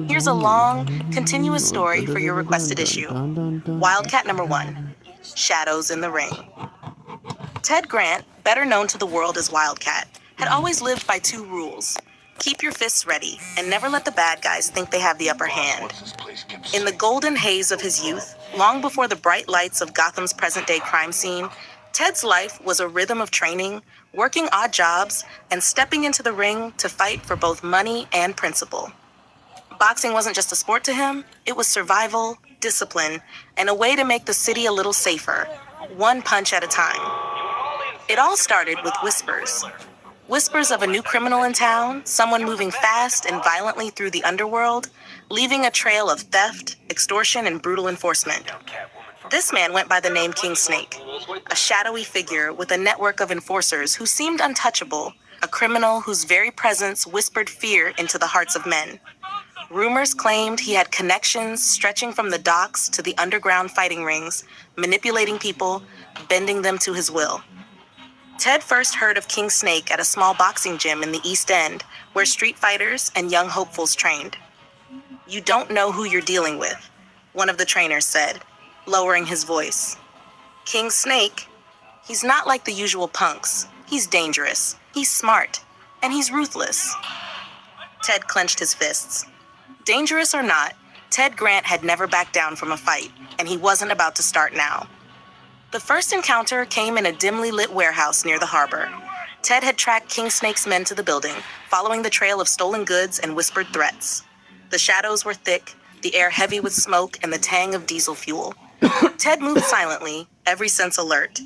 Here's a long, continuous story for your requested issue. Wildcat number 1, Shadows in the Ring. Ted Grant, better known to the world as Wildcat, had always lived by 2 rules. Keep your fists ready, and never let the bad guys think they have the upper hand. In the golden haze of his youth, long before the bright lights of Gotham's present-day crime scene, Ted's life was a rhythm of training, working odd jobs, and stepping into the ring to fight for both money and principle. Boxing wasn't just a sport to him, it was survival, discipline, and a way to make the city a little safer, one punch at a time. It all started with whispers. Whispers of a new criminal in town, someone moving fast and violently through the underworld, leaving a trail of theft, extortion, and brutal enforcement. This man went by the name King Snake, a shadowy figure with a network of enforcers who seemed untouchable, a criminal whose very presence whispered fear into the hearts of men. Rumors claimed he had connections stretching from the docks to the underground fighting rings, manipulating people, bending them to his will. Ted first heard of King Snake at a small boxing gym in the East End, where street fighters and young hopefuls trained. "You don't know who you're dealing with," one of the trainers said, lowering his voice. "King Snake, he's not like the usual punks. He's dangerous, he's smart, and he's ruthless." Ted clenched his fists. Dangerous or not, Ted Grant had never backed down from a fight, and he wasn't about to start now. The first encounter came in a dimly lit warehouse near the harbor. Ted had tracked King Snake's men to the building, following the trail of stolen goods and whispered threats. The shadows were thick, the air heavy with smoke and the tang of diesel fuel. Ted moved silently, every sense alert.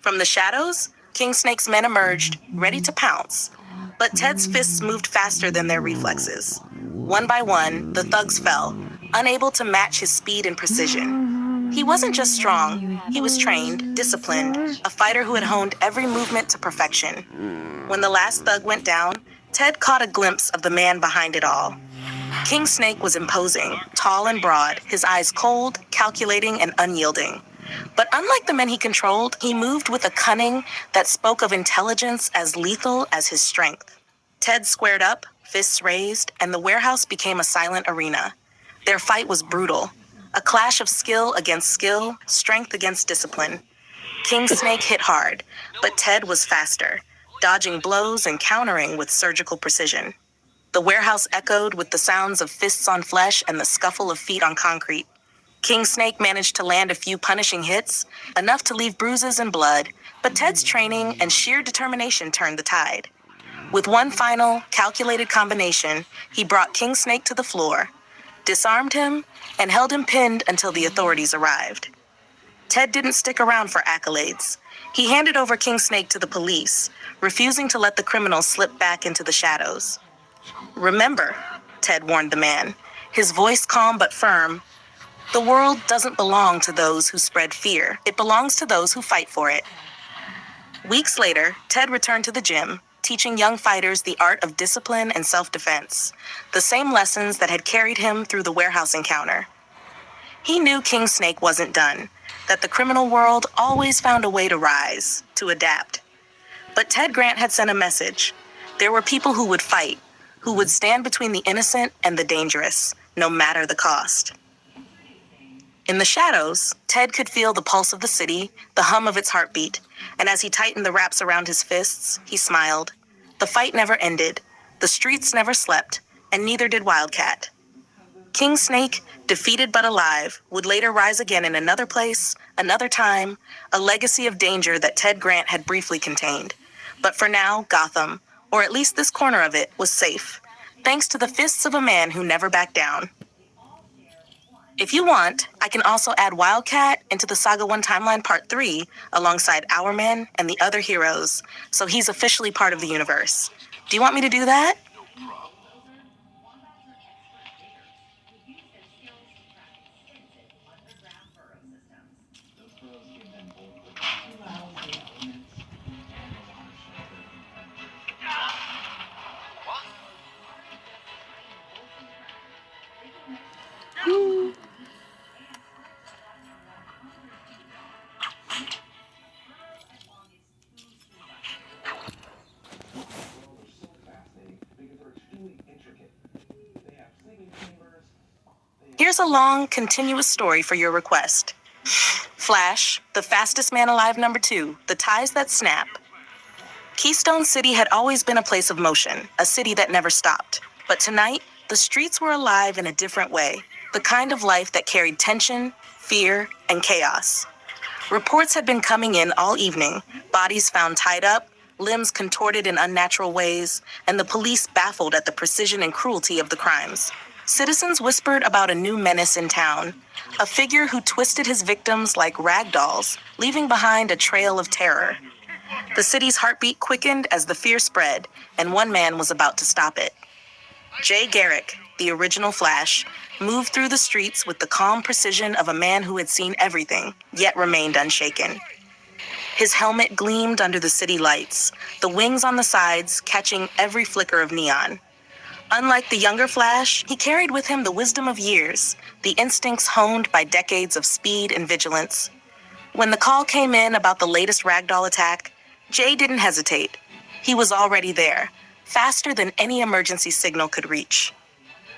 From the shadows, King Snake's men emerged, ready to pounce. But Ted's fists moved faster than their reflexes. One by one, the thugs fell, unable to match his speed and precision. He wasn't just strong, he was trained, disciplined, a fighter who had honed every movement to perfection. When the last thug went down, Ted caught a glimpse of the man behind it all. King Snake was imposing, tall and broad, his eyes cold, calculating, and unyielding. But unlike the men he controlled, he moved with a cunning that spoke of intelligence as lethal as his strength. Ted squared up, fists raised, and the warehouse became a silent arena. Their fight was brutal, a clash of skill against skill, strength against discipline. King Snake hit hard, but Ted was faster, dodging blows and countering with surgical precision. The warehouse echoed with the sounds of fists on flesh and the scuffle of feet on concrete. King Snake managed to land a few punishing hits, enough to leave bruises and blood, but Ted's training and sheer determination turned the tide. With one final, calculated combination, he brought King Snake to the floor, disarmed him, and held him pinned until the authorities arrived. Ted didn't stick around for accolades. He handed over King Snake to the police, refusing to let the criminal slip back into the shadows. "Remember," Ted warned the man, his voice calm but firm, "the world doesn't belong to those who spread fear. It belongs to those who fight for it." Weeks later, Ted returned to the gym, teaching young fighters the art of discipline and self-defense, the same lessons that had carried him through the warehouse encounter. He knew King Snake wasn't done, that the criminal world always found a way to rise, to adapt. But Ted Grant had sent a message. There were people who would fight, who would stand between the innocent and the dangerous, no matter the cost. In the shadows, Ted could feel the pulse of the city, the hum of its heartbeat, and as he tightened the wraps around his fists, he smiled. The fight never ended, the streets never slept, and neither did Wildcat. King Snake, defeated but alive, would later rise again in another place, another time, a legacy of danger that Ted Grant had briefly contained. But for now, Gotham, or at least this corner of it, was safe, thanks to the fists of a man who never backed down. If you want, I can also add Wildcat into the Saga 1 Timeline Part 3 alongside Hourman and the other heroes, so he's officially part of the universe. Do you want me to do that? Here's a long, continuous story for your request. Flash, the fastest man alive #2, the ties that snap. Keystone City had always been a place of motion, a city that never stopped. But tonight, the streets were alive in a different way, the kind of life that carried tension, fear, and chaos. Reports had been coming in all evening, bodies found tied up, limbs contorted in unnatural ways, and the police baffled at the precision and cruelty of the crimes. Citizens whispered about a new menace in town, a figure who twisted his victims like rag dolls, leaving behind a trail of terror. The city's heartbeat quickened as the fear spread, and one man was about to stop it. Jay Garrick, the original Flash, moved through the streets with the calm precision of a man who had seen everything, yet remained unshaken. His helmet gleamed under the city lights, the wings on the sides catching every flicker of neon. Unlike the younger Flash, he carried with him the wisdom of years, the instincts honed by decades of speed and vigilance. When the call came in about the latest ragdoll attack, Jay didn't hesitate. He was already there, faster than any emergency signal could reach.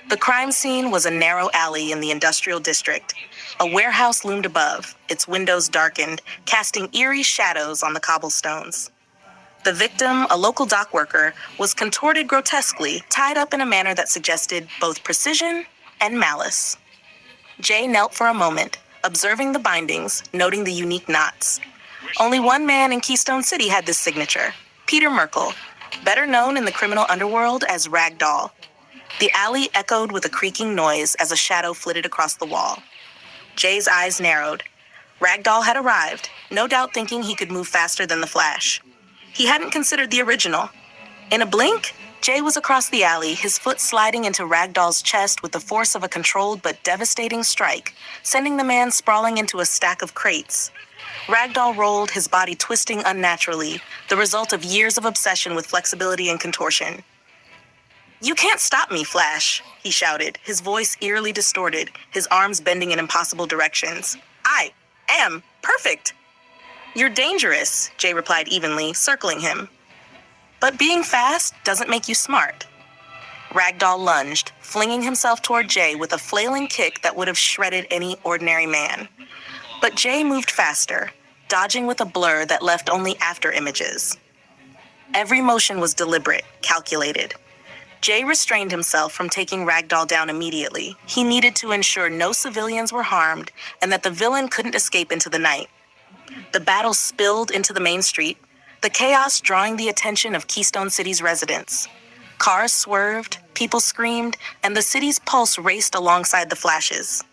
The crime scene was a narrow alley in the industrial district. A warehouse loomed above, its windows darkened, casting eerie shadows on the cobblestones. The victim, a local dock worker, was contorted grotesquely, tied up in a manner that suggested both precision and malice. Jay knelt for a moment, observing the bindings, noting the unique knots. Only one man in Keystone City had this signature, Peter Merkel, better known in the criminal underworld as Ragdoll. The alley echoed with a creaking noise as a shadow flitted across the wall. Jay's eyes narrowed. Ragdoll had arrived, no doubt thinking he could move faster than the Flash. He hadn't considered the original. In a blink, Jay was across the alley, his foot sliding into Ragdoll's chest with the force of a controlled but devastating strike, sending the man sprawling into a stack of crates. Ragdoll rolled, his body twisting unnaturally, the result of years of obsession with flexibility and contortion. "You can't stop me, Flash," he shouted, his voice eerily distorted, his arms bending in impossible directions. "I am perfect." "You're dangerous," Jay replied evenly, circling him. "But being fast doesn't make you smart." Ragdoll lunged, flinging himself toward Jay with a flailing kick that would have shredded any ordinary man. But Jay moved faster, dodging with a blur that left only after images. Every motion was deliberate, calculated. Jay restrained himself from taking Ragdoll down immediately. He needed to ensure no civilians were harmed and that the villain couldn't escape into the night. The battle spilled into the main street, the chaos drawing the attention of Keystone City's residents. Cars swerved, people screamed, and the city's pulse raced alongside the Flash's.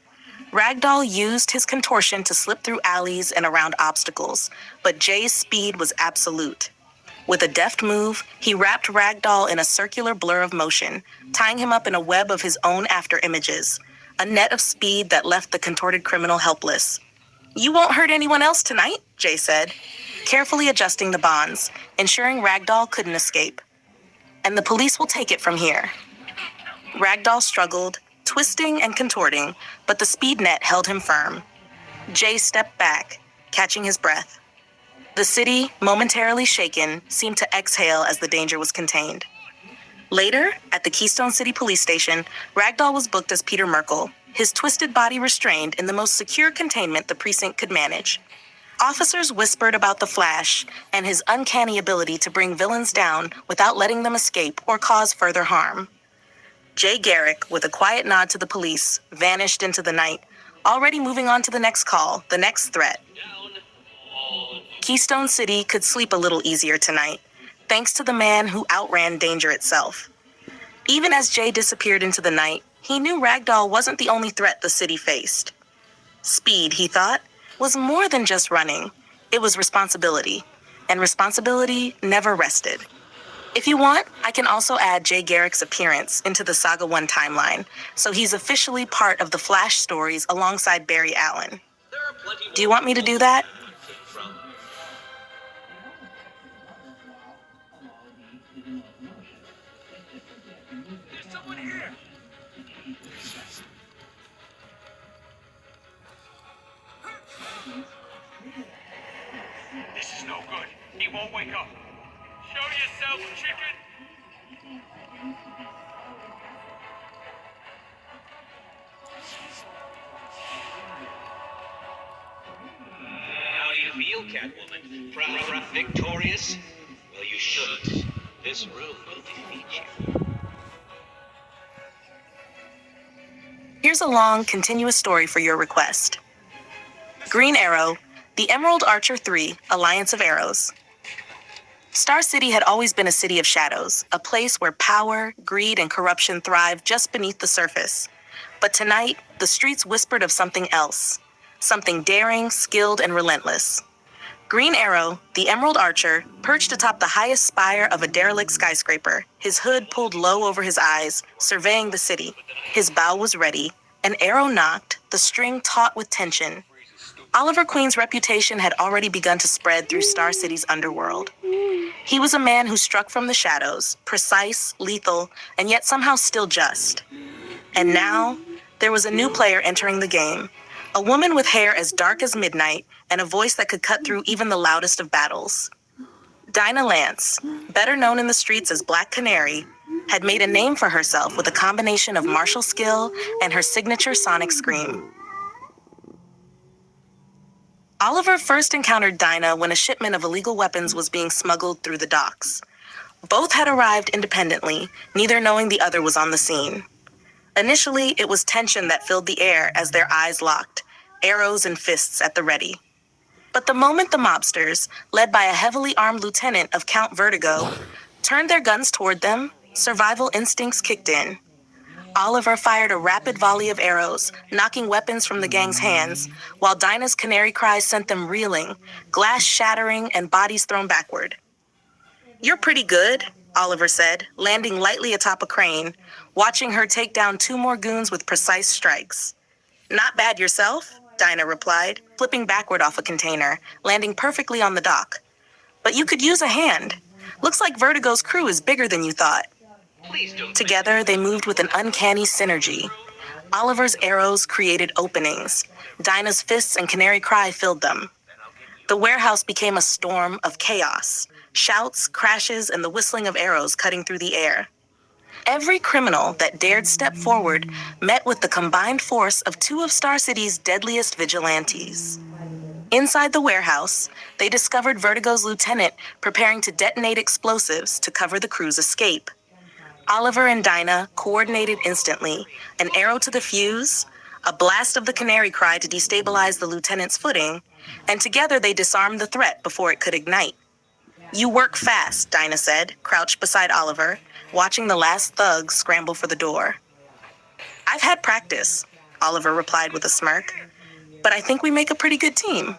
Ragdoll used his contortion to slip through alleys and around obstacles, but Jay's speed was absolute. With a deft move, he wrapped Ragdoll in a circular blur of motion, tying him up in a web of his own after-images, a net of speed that left the contorted criminal helpless. "You won't hurt anyone else tonight," Jay said, carefully adjusting the bonds, ensuring Ragdoll couldn't escape. "And the police will take it from here." Ragdoll struggled, twisting and contorting, but the speed net held him firm. Jay stepped back, catching his breath. The city, momentarily shaken, seemed to exhale as the danger was contained. Later, at the Keystone City Police Station, Ragdoll was booked as Peter Merkel, his twisted body restrained in the most secure containment the precinct could manage. Officers whispered about the Flash and his uncanny ability to bring villains down without letting them escape or cause further harm. Jay Garrick, with a quiet nod to the police, vanished into the night, already moving on to the next call, the next threat. Keystone City could sleep a little easier tonight, thanks to the man who outran danger itself. Even as Jay disappeared into the night, he knew Ragdoll wasn't the only threat the city faced. Speed, he thought, was more than just running. It was responsibility, and responsibility never rested. If you want, I can also add Jay Garrick's appearance into the Saga 1 timeline, so he's officially part of the Flash stories alongside Barry Allen. Do you want me to do that? all wake up. Show yourself, chicken! How do you feel, Catwoman? Proud, victorious? Well, you shouldn't. This room will defeat you. Here's a long, continuous story for your request. Green Arrow, The Emerald Archer 3, Alliance of Arrows. Star City had always been a city of shadows, a place where power, greed, and corruption thrived just beneath the surface. But tonight, the streets whispered of something else. Something daring, skilled, and relentless. Green Arrow, the Emerald Archer, perched atop the highest spire of a derelict skyscraper, his hood pulled low over his eyes, surveying the city. His bow was ready. An arrow knocked, the string taut with tension. Oliver Queen's reputation had already begun to spread through Star City's underworld. He was a man who struck from the shadows, precise, lethal, and yet somehow still just. And now, there was a new player entering the game. A woman with hair as dark as midnight and a voice that could cut through even the loudest of battles. Dinah Lance, better known in the streets as Black Canary, had made a name for herself with a combination of martial skill and her signature sonic scream. Oliver first encountered Dinah when a shipment of illegal weapons was being smuggled through the docks. Both had arrived independently, neither knowing the other was on the scene. Initially, it was tension that filled the air as their eyes locked, arrows and fists at the ready. But the moment the mobsters, led by a heavily armed lieutenant of Count Vertigo, turned their guns toward them, survival instincts kicked in. Oliver fired a rapid volley of arrows, knocking weapons from the gang's hands, while Dinah's canary cries sent them reeling, glass shattering and bodies thrown backward. "You're pretty good," Oliver said, landing lightly atop a crane, watching her take down two more goons with precise strikes. "Not bad yourself," Dinah replied, flipping backward off a container, landing perfectly on the dock. "But you could use a hand. Looks like Vertigo's crew is bigger than you thought." Together, they moved with an uncanny synergy. Oliver's arrows created openings. Dinah's fists and canary cry filled them. The warehouse became a storm of chaos. Shouts, crashes, and the whistling of arrows cutting through the air. Every criminal that dared step forward met with the combined force of two of Star City's deadliest vigilantes. Inside the warehouse, they discovered Vertigo's lieutenant preparing to detonate explosives to cover the crew's escape. Oliver and Dinah coordinated instantly, an arrow to the fuse, a blast of the canary cry to destabilize the lieutenant's footing, and together they disarmed the threat before it could ignite. "You work fast," Dinah said, crouched beside Oliver, watching the last thugs scramble for the door. "I've had practice," Oliver replied with a smirk, "but I think we make a pretty good team."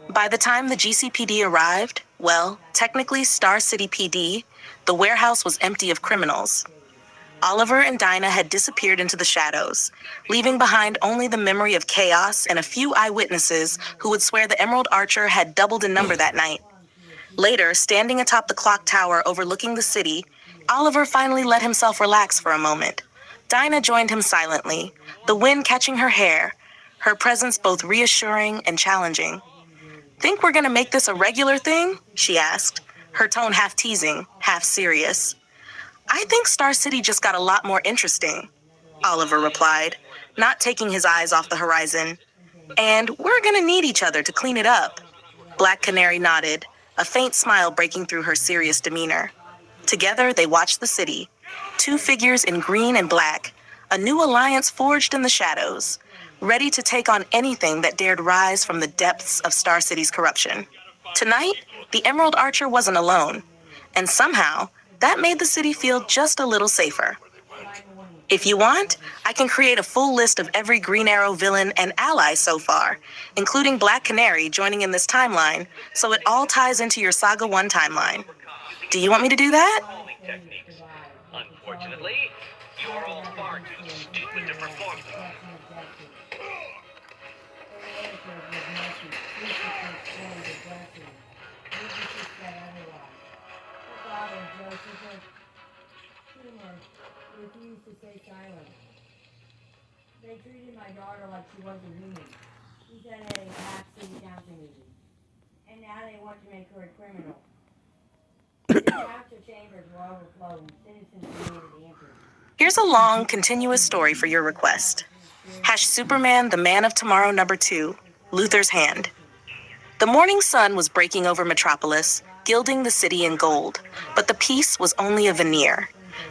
By the time the GCPD arrived, well, technically Star City PD, the warehouse was empty of criminals. Oliver and Dinah had disappeared into the shadows, leaving behind only the memory of chaos and a few eyewitnesses who would swear the Emerald Archer had doubled in number that night. Later, standing atop the clock tower overlooking the city, Oliver finally let himself relax for a moment. Dinah joined him silently, the wind catching her hair, her presence both reassuring and challenging. "Think we're gonna make this a regular thing?" she asked, her tone half teasing, half serious. "I think Star City just got a lot more interesting," Oliver replied, not taking his eyes off the horizon. "And we're gonna need each other to clean it up." Black Canary nodded, a faint smile breaking through her serious demeanor. Together, they watched the city. Two figures in green and black, a new alliance forged in the shadows, ready to take on anything that dared rise from the depths of Star City's corruption. Tonight, the Emerald Archer wasn't alone, and somehow, that made the city feel just a little safer. If you want, I can create a full list of every Green Arrow villain and ally so far, including Black Canary joining in this timeline, so it all ties into your Saga 1 timeline. Do you want me to do that? Techniques. Unfortunately, you're all far too stupid to perform them. Refused to stay silent. They treated my daughter like she wasn't human. She said at a half city council meeting. And now they want to make her a criminal. Capture chambers were overflowing. Citizens demanded answers. Here's a long, continuous story for your request. Superman, the Man of Tomorrow #2, Luther's Hand. The morning sun was breaking over Metropolis, gilding the city in gold, but the peace was only a veneer.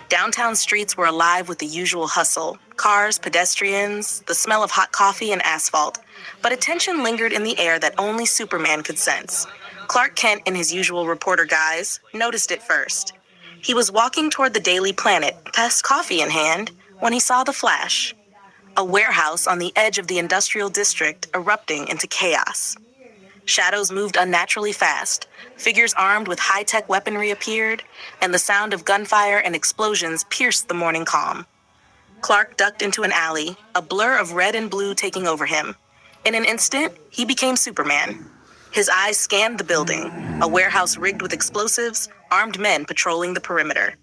Downtown streets were alive with the usual hustle, cars, pedestrians, the smell of hot coffee and asphalt, but a tension lingered in the air that only Superman could sense. Clark Kent, in his usual reporter guise, noticed it first. He was walking toward the Daily Planet, past coffee in hand, when he saw the flash. A warehouse on the edge of the industrial district erupting into chaos. Shadows moved unnaturally fast, figures armed with high-tech weaponry appeared, and the sound of gunfire and explosions pierced the morning calm. Clark ducked into an alley, a blur of red and blue taking over him. In an instant, he became Superman. His eyes scanned the building, a warehouse rigged with explosives, armed men patrolling the perimeter.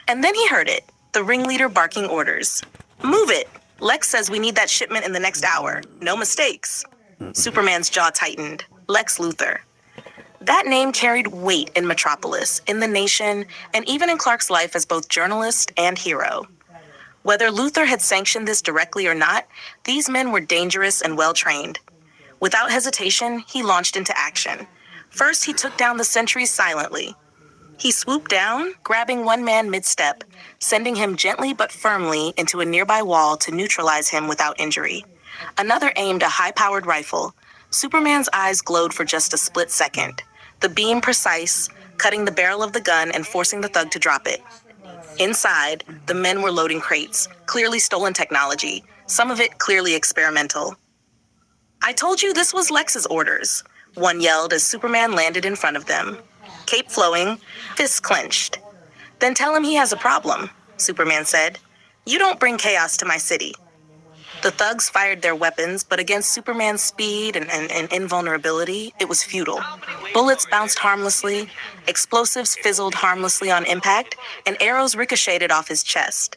And then he heard it, the ringleader barking orders. "Move it! Lex says we need that shipment in the next hour. No mistakes." Superman's jaw tightened. Lex Luthor. That name carried weight in Metropolis, in the nation, and even in Clark's life as both journalist and hero. Whether Luthor had sanctioned this directly or not, these men were dangerous and well-trained. Without hesitation, he launched into action. First, he took down the sentries silently. He swooped down, grabbing one man mid-step, sending him gently but firmly into a nearby wall to neutralize him without injury. Another aimed a high-powered rifle. Superman's eyes glowed for just a split second, the beam precise, cutting the barrel of the gun and forcing the thug to drop it. Inside, the men were loading crates, clearly stolen technology, some of it clearly experimental. "I told you this was Lex's orders," one yelled as Superman landed in front of them. Cape flowing, fists clenched. "Then tell him he has a problem," Superman said. "You don't bring chaos to my city." The thugs fired their weapons, but against Superman's speed and invulnerability, it was futile. Bullets bounced harmlessly, explosives fizzled harmlessly on impact, and arrows ricocheted off his chest.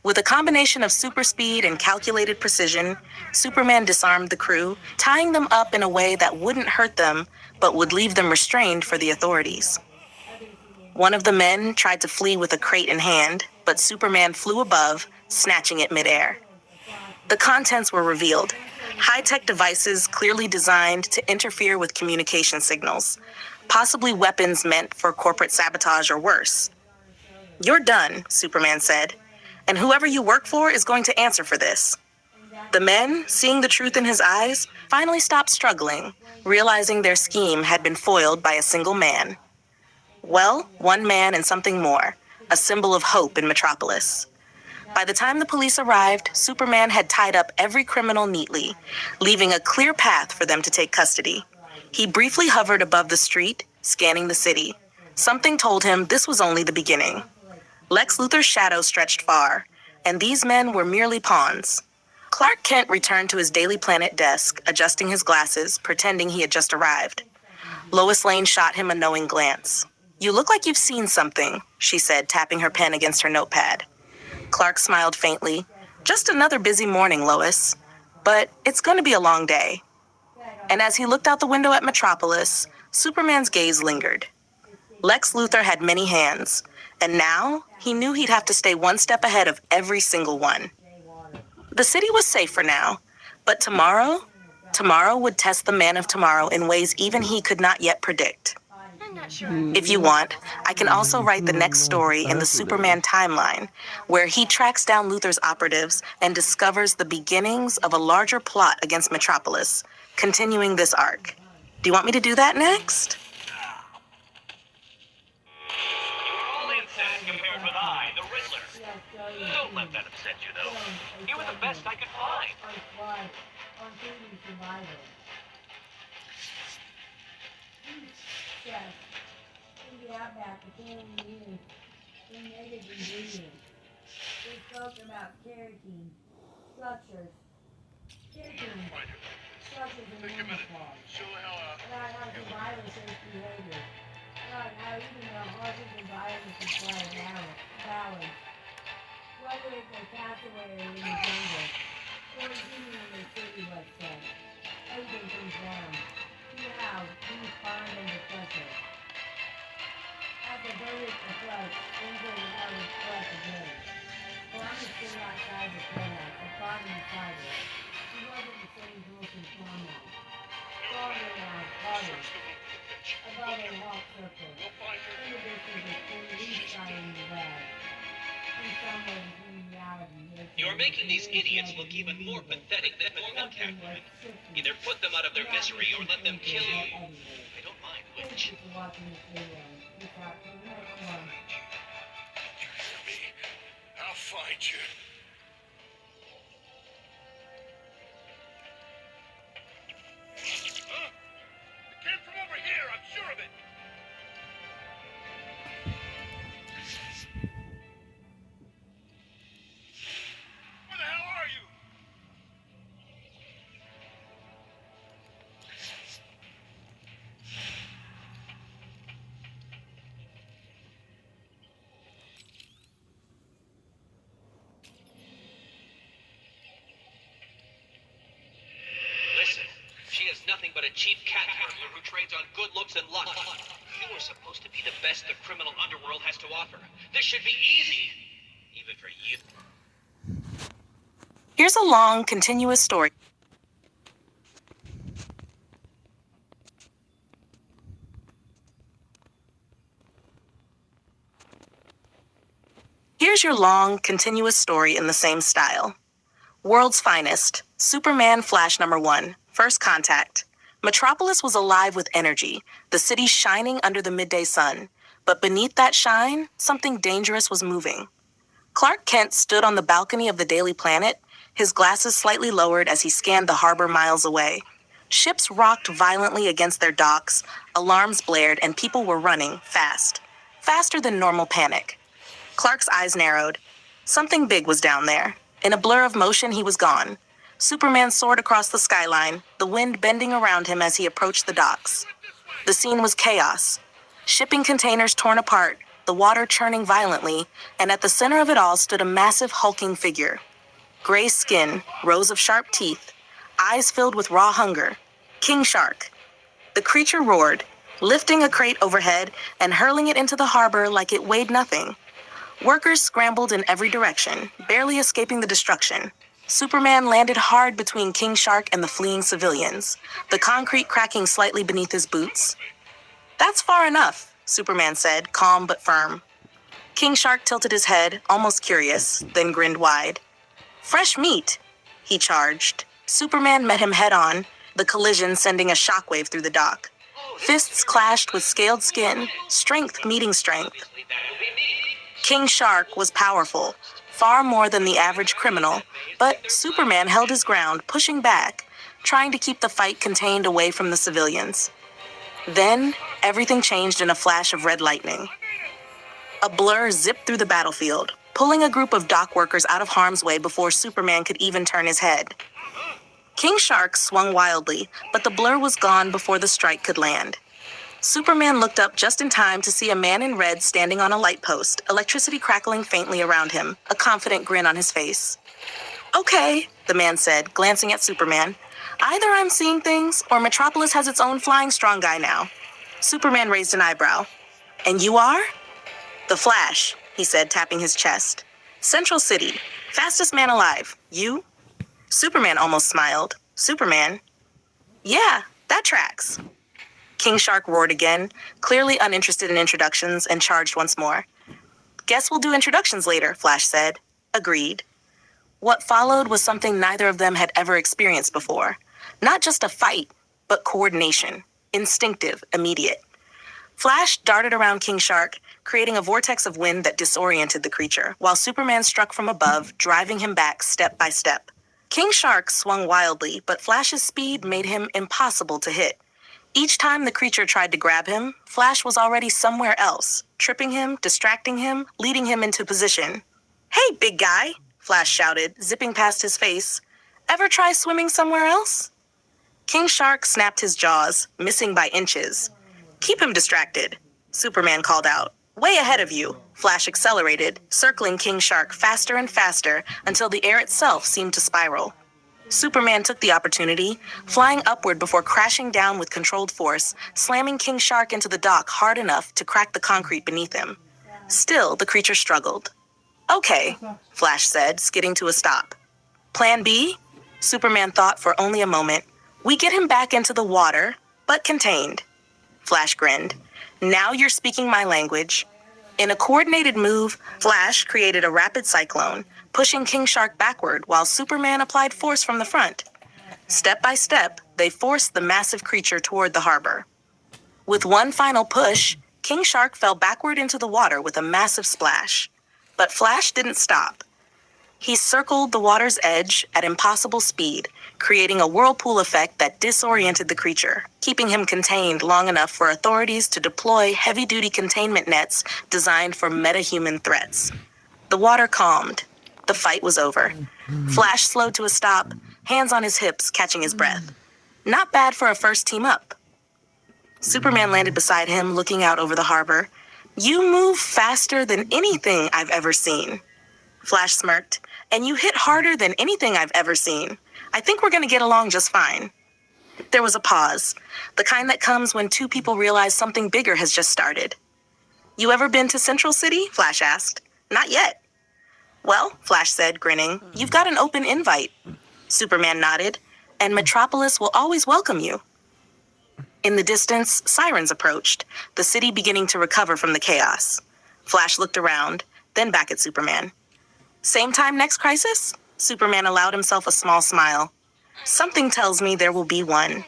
With a combination of super speed and calculated precision, Superman disarmed the crew, tying them up in a way that wouldn't hurt them, but would leave them restrained for the authorities. One of the men tried to flee with a crate in hand, but Superman flew above, snatching it midair. The contents were revealed. High-tech devices clearly designed to interfere with communication signals, possibly weapons meant for corporate sabotage or worse. "You're done," Superman said, "and whoever you work for is going to answer for this." The men, seeing the truth in his eyes, finally stopped struggling, realizing their scheme had been foiled by a single man. Well, one man and something more, a symbol of hope in Metropolis. By the time the police arrived, Superman had tied up every criminal neatly, leaving a clear path for them to take custody. He briefly hovered above the street, scanning the city. Something told him this was only the beginning. Lex Luthor's shadow stretched far, and these men were merely pawns. Clark Kent returned to his Daily Planet desk, adjusting his glasses, pretending he had just arrived. Lois Lane shot him a knowing glance. "You look like you've seen something," she said, tapping her pen against her notepad. Clark smiled faintly. "Just another busy morning, Lois. But it's going to be a long day." And as he looked out the window at Metropolis, Superman's gaze lingered. Lex Luthor had many hands, and now he knew he'd have to stay one step ahead of every single one. The city was safe for now, but tomorrow would test the Man of Tomorrow in ways even he could not yet predict. If you want, I can also write the next story in the Superman timeline, where he tracks down Luthor's operatives and discovers the beginnings of a larger plot against Metropolis, continuing this arc. Do you want me to do that next? You're all insane compared with I, the Riddler. Don't let that upset you, though. You were the best I could find. Yes. In the outback, the family used some native ingredients. They spoke about keratin structures. Keratin structures in camouflage. About how survivors face behavior. About how even the harshest environments require balance. Whether it's a castaway or in the jungle, or even in the city, let's say. Everything comes down. See how we respond under pressure. As the verdict until the water swept again. Columbus stood outside the clubhouse, a caught inside it. He wasn't the same broken farmhouse. Stronger now, harder. Above a hawk circle. In the distance, a thin leaf sky in the bag. And somewhere between reality, You're making these idiots look even more pathetic than normal Catwoman. Either put them out of their misery or let them kill you. I don't mind which. Thank you for watching this video. Look out for the next one. Hear me? I'll find you. Huh? It came from over here, I'm sure of it. Where the hell are you? Listen, she is nothing but a cheap cat burglar who trades on good looks and luck. You are supposed to be the best the criminal underworld has to offer. This should be easy, even for you. Here's a long, continuous story. Here's your long, continuous story in the same style. World's Finest, Superman Flash #1, First Contact. Metropolis was alive with energy, the city shining under the midday sun. But beneath that shine, something dangerous was moving. Clark Kent stood on the balcony of the Daily Planet, his glasses slightly lowered as he scanned the harbor miles away. Ships rocked violently against their docks, alarms blared, and people were running fast. Faster than normal panic. Clark's eyes narrowed. Something big was down there. In a blur of motion, he was gone. Superman soared across the skyline, the wind bending around him as he approached the docks. The scene was chaos. Shipping containers torn apart, the water churning violently, and at the center of it all stood a massive hulking figure. Gray skin, rows of sharp teeth, eyes filled with raw hunger. King Shark. The creature roared, lifting a crate overhead and hurling it into the harbor like it weighed nothing. Workers scrambled in every direction, barely escaping the destruction. Superman landed hard between King Shark and the fleeing civilians, the concrete cracking slightly beneath his boots. "That's far enough," Superman said, calm but firm. King Shark tilted his head, almost curious, then grinned wide. "Fresh meat," he charged. Superman met him head-on, the collision sending a shockwave through the dock. Fists clashed with scaled skin, strength meeting strength. Obviously, that will be me. King Shark was powerful, far more than the average criminal, but Superman held his ground, pushing back, trying to keep the fight contained away from the civilians. Then, everything changed in a flash of red lightning. A blur zipped through the battlefield, pulling a group of dock workers out of harm's way before Superman could even turn his head. King Shark swung wildly, but the blur was gone before the strike could land. Superman looked up just in time to see a man in red standing on a light post, electricity crackling faintly around him, a confident grin on his face. "Okay," the man said, glancing at Superman. "Either I'm seeing things, or Metropolis has its own flying strong guy now." Superman raised an eyebrow. "And you are?" "The Flash," he said, tapping his chest. "Central City. Fastest man alive. You?" Superman almost smiled. "Superman?" "Yeah, that tracks." King Shark roared again, clearly uninterested in introductions, and charged once more. "Guess we'll do introductions later," Flash said. Agreed. What followed was something neither of them had ever experienced before. Not just a fight, but coordination. Instinctive, immediate. Flash darted around King Shark, creating a vortex of wind that disoriented the creature, while Superman struck from above, driving him back step by step. King Shark swung wildly, but Flash's speed made him impossible to hit. Each time the creature tried to grab him, Flash was already somewhere else, tripping him, distracting him, leading him into position. "Hey, big guy," Flash shouted, zipping past his face. "Ever try swimming somewhere else?" King Shark snapped his jaws, missing by inches. "Keep him distracted," Superman called out. "Way ahead of you." Flash accelerated, circling King Shark faster and faster until the air itself seemed to spiral. Superman took the opportunity, flying upward before crashing down with controlled force, slamming King Shark into the dock hard enough to crack the concrete beneath him. Still, the creature struggled. Okay, Flash said, skidding to a stop. Plan B? Superman thought for only a moment. We get him back into the water, but contained. Flash grinned. Now you're speaking my language. In a coordinated move, Flash created a rapid cyclone, pushing King Shark backward while Superman applied force from the front. Step by step, they forced the massive creature toward the harbor. With one final push, King Shark fell backward into the water with a massive splash. But Flash didn't stop. He circled the water's edge at impossible speed, creating a whirlpool effect that disoriented the creature, keeping him contained long enough for authorities to deploy heavy-duty containment nets designed for meta-human threats. The water calmed. The fight was over. Flash slowed to a stop, hands on his hips, catching his breath. Not bad for a first team up. Superman landed beside him, looking out over the harbor. You move faster than anything I've ever seen. Flash smirked. And you hit harder than anything I've ever seen. I think we're going to get along just fine. There was a pause, the kind that comes when two people realize something bigger has just started. You ever been to Central City? Flash asked. Not yet. Well, Flash said, grinning, you've got an open invite. Superman nodded, and Metropolis will always welcome you. In the distance, sirens approached, the city beginning to recover from the chaos. Flash looked around, then back at Superman. Same time next crisis? Superman allowed himself a small smile. Something tells me there will be one.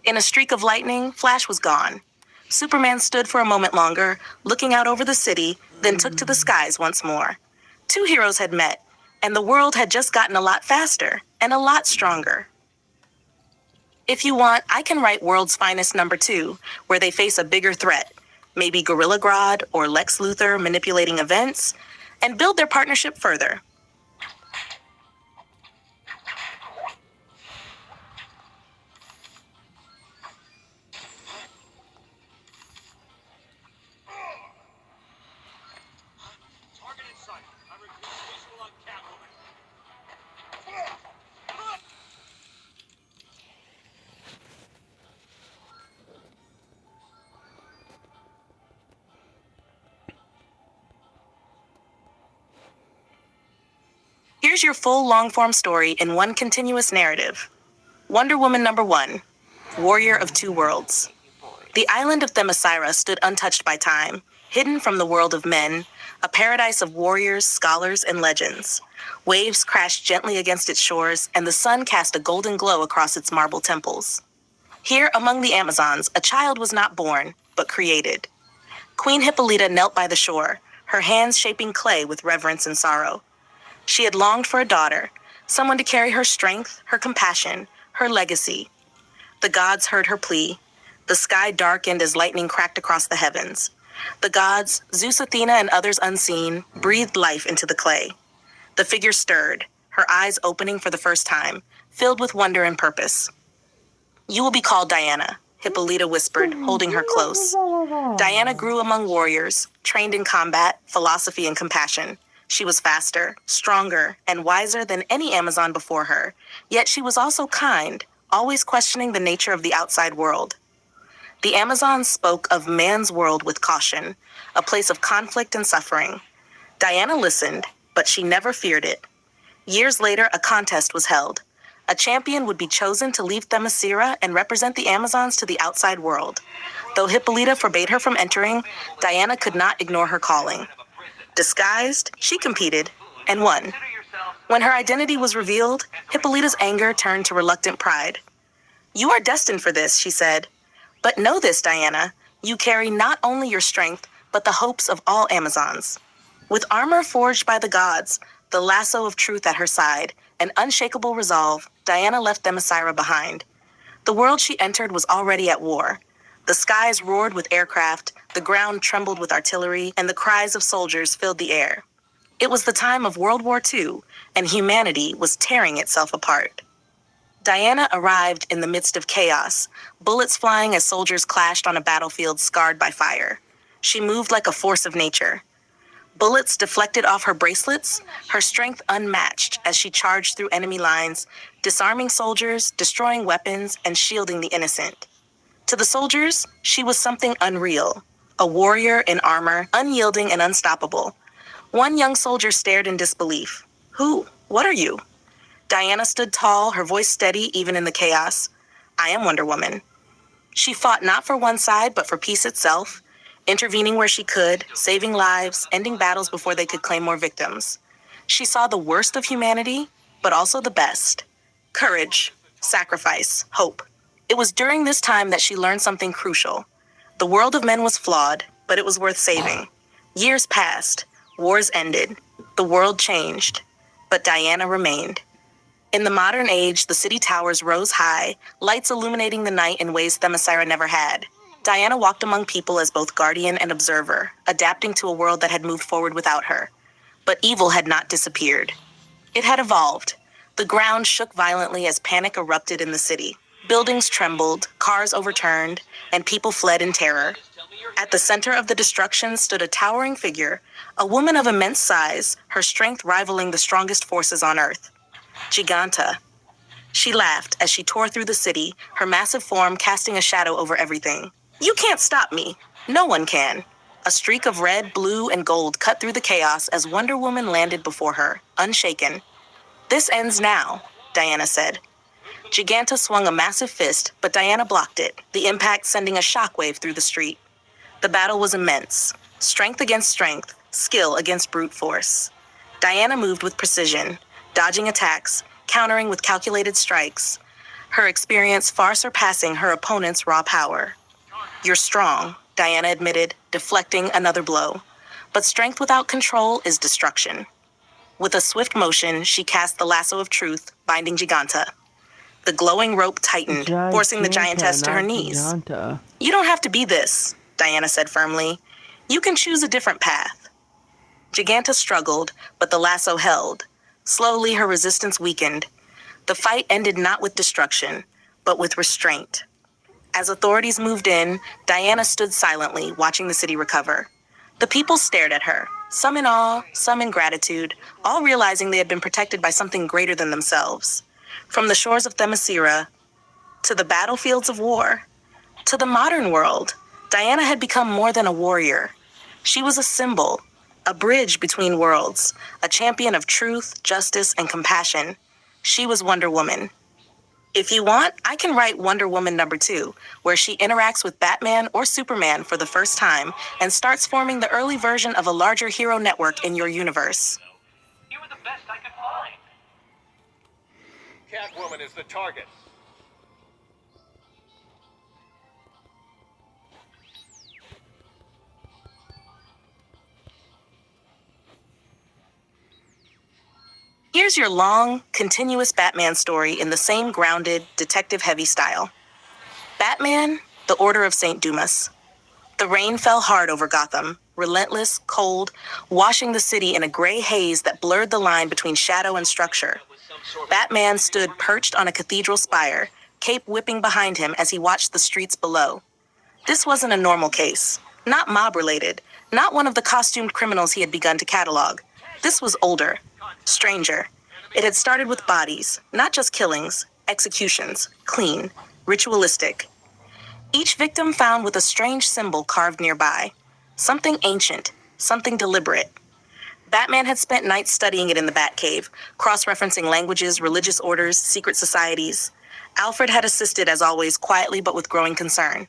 In a streak of lightning, Flash was gone. Superman stood for a moment longer, looking out over the city, then took to the skies once more. Two heroes had met, and the world had just gotten a lot faster and a lot stronger. If you want, I can write World's Finest #2, where they face a bigger threat, maybe Gorilla Grodd or Lex Luthor manipulating events, and build their partnership further. Target in sight. I repeat, visual on Catwoman. Here's your full long-form story in one continuous narrative. Wonder Woman #1, Warrior of Two Worlds. The island of Themyscira stood untouched by time, hidden from the world of men, a paradise of warriors, scholars, and legends. Waves crashed gently against its shores, and the sun cast a golden glow across its marble temples. Here, among the Amazons, a child was not born, but created. Queen Hippolyta knelt by the shore, her hands shaping clay with reverence and sorrow. She had longed for a daughter, someone to carry her strength, her compassion, her legacy. The gods heard her plea. The sky darkened as lightning cracked across the heavens. The gods, Zeus, Athena, and others unseen, breathed life into the clay. The figure stirred, her eyes opening for the first time, filled with wonder and purpose. You will be called Diana, Hippolyta whispered, holding her close. Diana grew among warriors, trained in combat, philosophy, and compassion. She was faster, stronger, and wiser than any Amazon before her, yet she was also kind, always questioning the nature of the outside world. The Amazons spoke of man's world with caution, a place of conflict and suffering. Diana listened, but she never feared it. Years later, a contest was held. A champion would be chosen to leave Themyscira and represent the Amazons to the outside world. Though Hippolyta forbade her from entering, Diana could not ignore her calling. Disguised, she competed and won. When her identity was revealed, Hippolyta's anger turned to reluctant pride. You are destined for this, she said. But know this, Diana, you carry not only your strength, but the hopes of all Amazons. With armor forged by the gods, the lasso of truth at her side, and unshakable resolve, Diana left Themyscira behind. The world she entered was already at war. The skies roared with aircraft, the ground trembled with artillery, and the cries of soldiers filled the air. It was the time of World War II, and humanity was tearing itself apart. Diana arrived in the midst of chaos, bullets flying as soldiers clashed on a battlefield scarred by fire. She moved like a force of nature. Bullets deflected off her bracelets, her strength unmatched as she charged through enemy lines, disarming soldiers, destroying weapons, and shielding the innocent. To the soldiers, she was something unreal, A warrior in armor, unyielding and unstoppable. One young soldier stared in disbelief. Who? What are you? Diana stood tall, her voice steady even in the chaos. I am Wonder Woman. She fought not for one side, but for peace itself, intervening where she could, saving lives, ending battles before they could claim more victims. She saw the worst of humanity, but also the best. Courage, sacrifice, hope. It was during this time that she learned something crucial. The world of men was flawed, but it was worth saving. Years passed, wars ended, the world changed, but Diana remained. In the modern age, the city towers rose high, lights illuminating the night in ways Themyscira never had. Diana walked among people as both guardian and observer, adapting to a world that had moved forward without her. But evil had not disappeared. It had evolved. The ground shook violently as panic erupted in the city. Buildings trembled, cars overturned, and people fled in terror. At the center of the destruction stood a towering figure, a woman of immense size, her strength rivaling the strongest forces on Earth. Giganta. She laughed as she tore through the city, her massive form casting a shadow over everything. You can't stop me. No one can. A streak of red, blue, and gold cut through the chaos as Wonder Woman landed before her, unshaken. This ends now, Diana said. Giganta swung a massive fist, but Diana blocked it, the impact sending a shockwave through the street. The battle was immense. Strength against strength, skill against brute force. Diana moved with precision, dodging attacks, countering with calculated strikes, her experience far surpassing her opponent's raw power. You're strong, Diana admitted, deflecting another blow. But strength without control is destruction. With a swift motion, she cast the lasso of truth, binding Giganta. The glowing rope tightened, forcing the giantess to her knees. Giganta. You don't have to be this, Diana said firmly. You can choose a different path. Giganta struggled, but the lasso held. Slowly, her resistance weakened. The fight ended not with destruction, but with restraint. As authorities moved in, Diana stood silently, watching the city recover. The people stared at her, some in awe, some in gratitude, all realizing they had been protected by something greater than themselves. From the shores of Themyscira, to the battlefields of war, to the modern world, Diana had become more than a warrior. She was a symbol, a bridge between worlds, a champion of truth, justice, and compassion. She was Wonder Woman. If you want, I can write Wonder Woman #2, where she interacts with Batman or Superman for the first time and starts forming the early version of a larger hero network in your universe. You were the best I could find. Catwoman is the target. Here's your long, continuous Batman story in the same grounded, detective-heavy style. Batman, The Order of St. Dumas. The rain fell hard over Gotham, relentless, cold, washing the city in a gray haze that blurred the line between shadow and structure. Batman stood perched on a cathedral spire, cape whipping behind him as he watched the streets below. This wasn't a normal case, not mob-related, not one of the costumed criminals he had begun to catalog. This was older, stranger. It had started with bodies, not just killings, executions, clean, ritualistic. Each victim found with a strange symbol carved nearby. Something ancient, something deliberate. Batman had spent nights studying it in the Batcave, cross-referencing languages, religious orders, secret societies. Alfred had assisted, as always, quietly but with growing concern.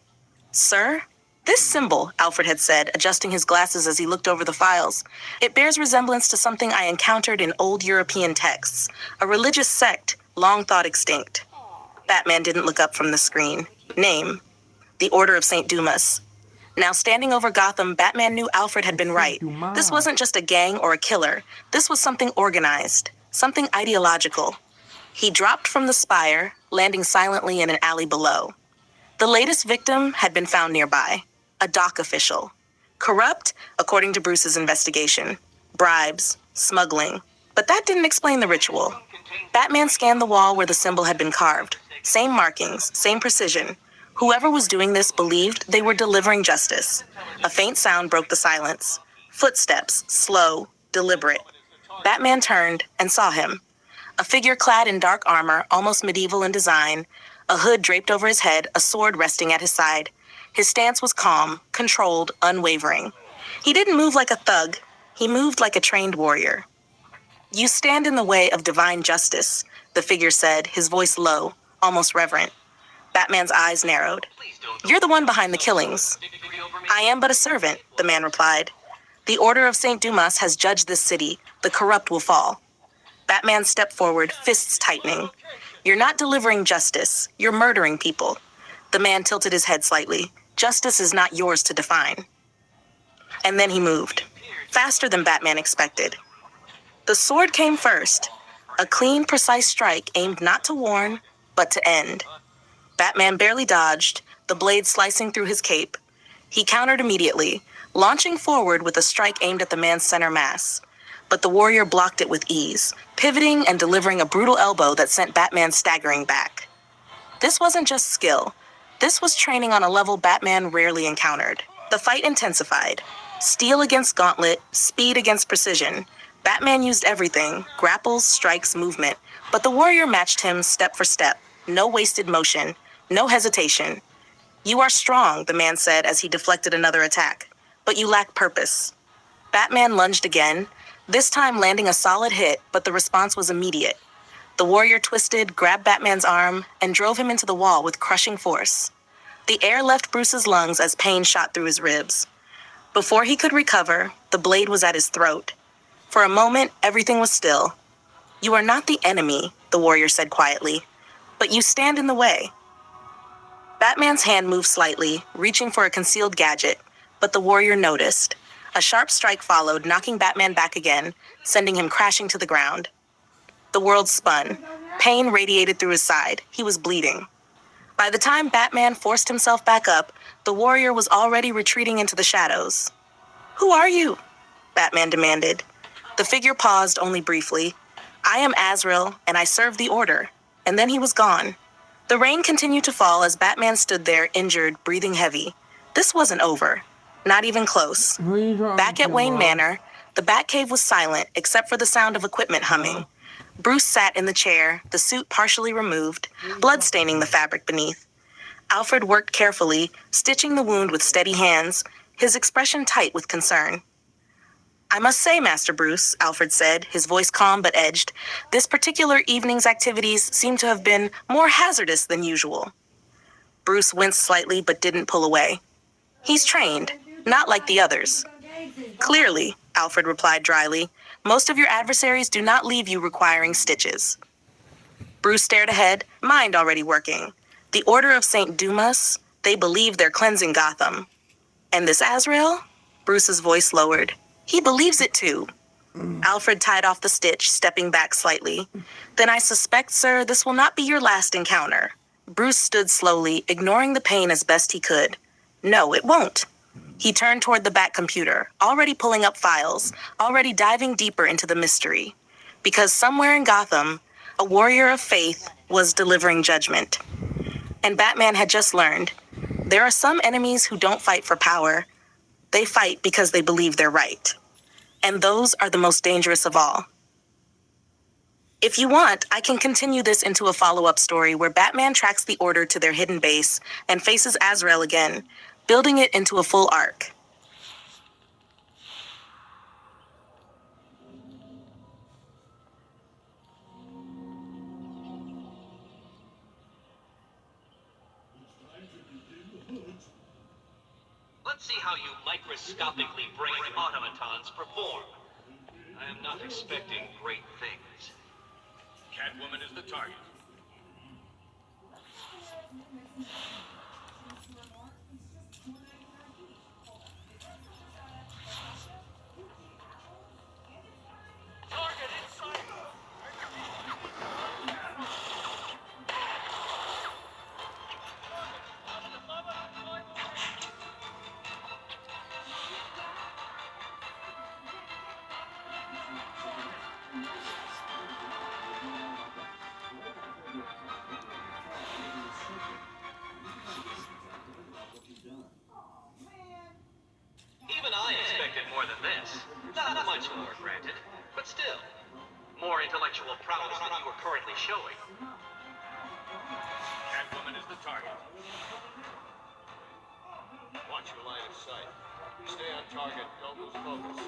Sir? This symbol, Alfred had said, adjusting his glasses as he looked over the files. It bears resemblance to something I encountered in old European texts, a religious sect long thought extinct. Batman didn't look up from the screen. Name: The Order of St. Dumas. Now, standing over Gotham, Batman knew Alfred had been right. This wasn't just a gang or a killer. This was something organized, something ideological. He dropped from the spire, landing silently in an alley below. The latest victim had been found nearby. A dock official. Corrupt, according to Bruce's investigation. Bribes, smuggling. But that didn't explain the ritual. Batman scanned the wall where the symbol had been carved. Same markings, same precision. Whoever was doing this believed they were delivering justice. A faint sound broke the silence. Footsteps, slow, deliberate. Batman turned and saw him. A figure clad in dark armor, almost medieval in design, a hood draped over his head, a sword resting at his side. His stance was calm, controlled, unwavering. He didn't move like a thug. He moved like a trained warrior. "You stand in the way of divine justice," the figure said, his voice low, almost reverent. Batman's eyes narrowed. Please don't. "You're the one behind the killings." Victory over me. "I am but a servant," the man replied. "The Order of St. Dumas has judged this city. The corrupt will fall." Batman stepped forward, fists tightening. "You're not delivering justice. You're murdering people." The man tilted his head slightly. "Justice is not yours to define." And then he moved, faster than Batman expected. The sword came first, a clean, precise strike aimed not to warn, but to end. Batman barely dodged, the blade slicing through his cape. He countered immediately, launching forward with a strike aimed at the man's center mass. But the warrior blocked it with ease, pivoting and delivering a brutal elbow that sent Batman staggering back. This wasn't just skill. This was training on a level Batman rarely encountered. The fight intensified. Steel against gauntlet, speed against precision. Batman used everything, grapples, strikes, movement, but the warrior matched him step for step. No wasted motion, no hesitation. "You are strong," the man said as he deflected another attack, "but you lack purpose." Batman lunged again, this time landing a solid hit, but the response was immediate. The warrior twisted, grabbed Batman's arm, and drove him into the wall with crushing force. The air left Bruce's lungs as pain shot through his ribs. Before he could recover, the blade was at his throat. For a moment, everything was still. "You are not the enemy," the warrior said quietly, "but you stand in the way." Batman's hand moved slightly, reaching for a concealed gadget, but the warrior noticed. A sharp strike followed, knocking Batman back again, sending him crashing to the ground. The world spun. Pain radiated through his side. He was bleeding. By the time Batman forced himself back up, the warrior was already retreating into the shadows. "Who are you?" Batman demanded. The figure paused only briefly. "I am Azrael, and I serve the Order." And then he was gone. The rain continued to fall as Batman stood there, injured, breathing heavy. This wasn't over. Not even close. Back at Wayne Manor, the Batcave was silent except for the sound of equipment humming. Bruce sat in the chair, the suit partially removed, blood staining the fabric beneath. Alfred worked carefully, stitching the wound with steady hands, his expression tight with concern. "I must say, Master Bruce," Alfred said, his voice calm but edged, "this particular evening's activities seem to have been more hazardous than usual." Bruce winced slightly but didn't pull away. "He's trained, not like the others." "Clearly," Alfred replied dryly, "most of your adversaries do not leave you requiring stitches." Bruce stared ahead, mind already working. The Order of St. Dumas, they believe they're cleansing Gotham. And this Azrael? Bruce's voice lowered. "He believes it too." Alfred tied off the stitch, stepping back slightly. "Then I suspect, sir, this will not be your last encounter." Bruce stood slowly, ignoring the pain as best he could. "No, it won't." He turned toward the Bat computer, already pulling up files, already diving deeper into the mystery. Because somewhere in Gotham, a warrior of faith was delivering judgment. And Batman had just learned, there are some enemies who don't fight for power. They fight because they believe they're right. And those are the most dangerous of all. If you want, I can continue this into a follow-up story where Batman tracks the Order to their hidden base and faces Azrael again, building it into a full arc. Let's see how you microscopically brain automatons perform. I am not expecting great things. Catwoman is the target. Target in sight. Even I expected more than this. Not much more, granted, but still. More intellectual prowess than you are currently showing. Catwoman is the target. Watch your line of sight. Stay on target. Don't lose focus.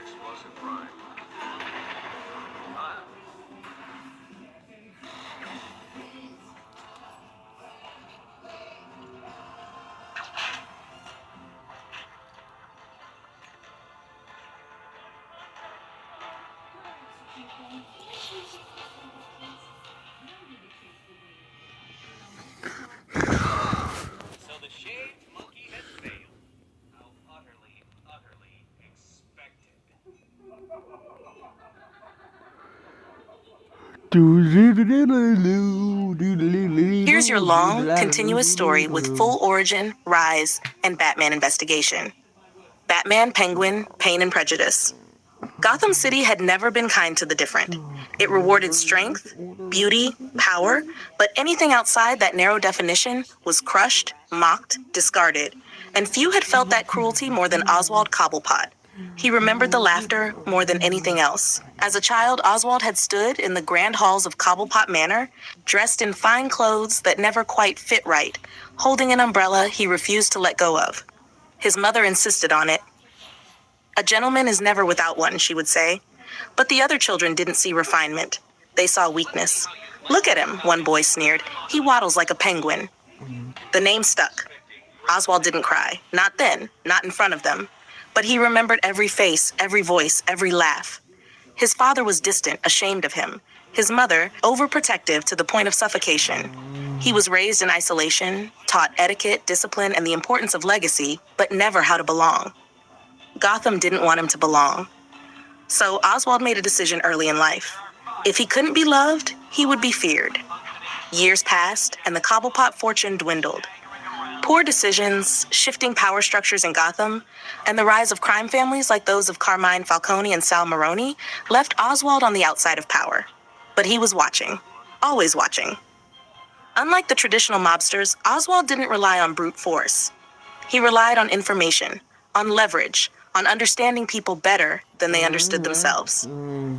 Explosive prime. So the shaved monkey has failed. How utterly, utterly expected. Here's your long, continuous story with full origin, rise, and Batman investigation. Batman, Penguin, Pain and Prejudice. Gotham City had never been kind to the different. It rewarded strength, beauty, power, but anything outside that narrow definition was crushed, mocked, discarded, and few had felt that cruelty more than Oswald Cobblepot. He remembered the laughter more than anything else. As a child, Oswald had stood in the grand halls of Cobblepot Manor, dressed in fine clothes that never quite fit right, holding an umbrella he refused to let go of. His mother insisted on it. "A gentleman is never without one," she would say. But the other children didn't see refinement. They saw weakness. "Look at him," one boy sneered. "He waddles like a penguin." The name stuck. Oswald didn't cry. Not then, not in front of them. But he remembered every face, every voice, every laugh. His father was distant, ashamed of him. His mother, overprotective to the point of suffocation. He was raised in isolation, taught etiquette, discipline, and the importance of legacy, but never how to belong. Gotham didn't want him to belong. So Oswald made a decision early in life. If he couldn't be loved, he would be feared. Years passed, and the Cobblepot fortune dwindled. Poor decisions, shifting power structures in Gotham, and the rise of crime families like those of Carmine Falcone and Sal Maroni left Oswald on the outside of power. But he was watching, always watching. Unlike the traditional mobsters, Oswald didn't rely on brute force. He relied on information, on leverage, on understanding people better than they understood themselves.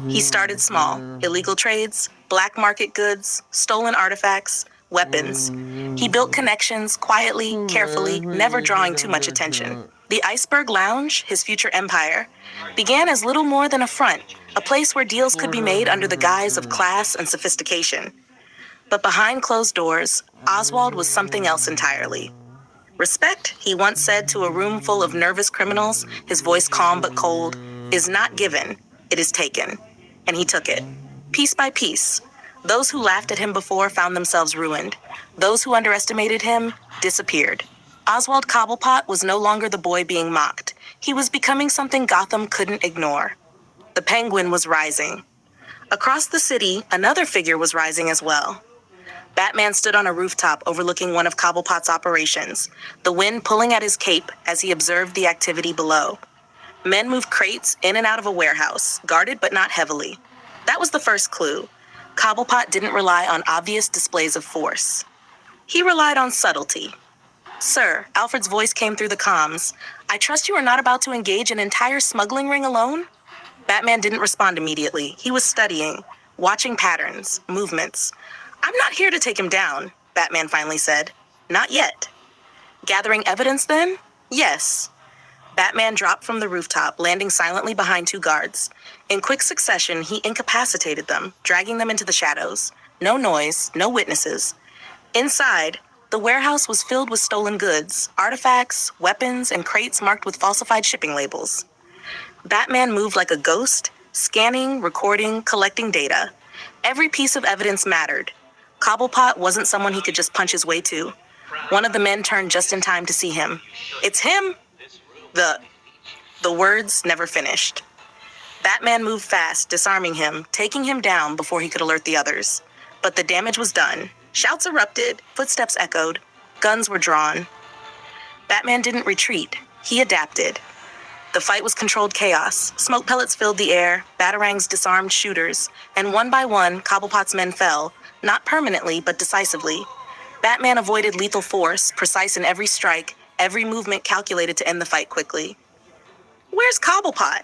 He started small: illegal trades, black market goods, stolen artifacts, weapons. He built connections quietly, carefully, never drawing too much attention. The Iceberg Lounge, his future empire, began as little more than a front, a place where deals could be made under the guise of class and sophistication. But behind closed doors, Oswald was something else entirely. "Respect," he once said to a room full of nervous criminals, his voice calm but cold, "is not given, it is taken." And he took it. Piece by piece. Those who laughed at him before found themselves ruined. Those who underestimated him disappeared. Oswald Cobblepot was no longer the boy being mocked. He was becoming something Gotham couldn't ignore. The Penguin was rising. Across the city, another figure was rising as well. Batman stood on a rooftop overlooking one of Cobblepot's operations, the wind pulling at his cape as he observed the activity below. Men moved crates in and out of a warehouse, guarded but not heavily. That was the first clue. Cobblepot didn't rely on obvious displays of force. He relied on subtlety. "Sir," Alfred's voice came through the comms, "I trust you are not about to engage an entire smuggling ring alone?" Batman didn't respond immediately. He was studying, watching patterns, movements. "I'm not here to take him down," Batman finally said. "Not yet." "Gathering evidence, then?" "Yes." Batman dropped from the rooftop, landing silently behind two guards. In quick succession, he incapacitated them, dragging them into the shadows. No noise, no witnesses. Inside, the warehouse was filled with stolen goods, artifacts, weapons, and crates marked with falsified shipping labels. Batman moved like a ghost, scanning, recording, collecting data. Every piece of evidence mattered. Cobblepot wasn't someone he could just punch his way to. One of the men turned just in time to see him. "It's him!" The words never finished. Batman moved fast, disarming him, taking him down before he could alert the others. But the damage was done. Shouts erupted, footsteps echoed, guns were drawn. Batman didn't retreat. He adapted. The fight was controlled chaos. Smoke pellets filled the air, batarangs disarmed shooters, and one by one, Cobblepot's men fell, not permanently, but decisively. Batman avoided lethal force, precise in every strike, every movement calculated to end the fight quickly. "Where's Cobblepot?"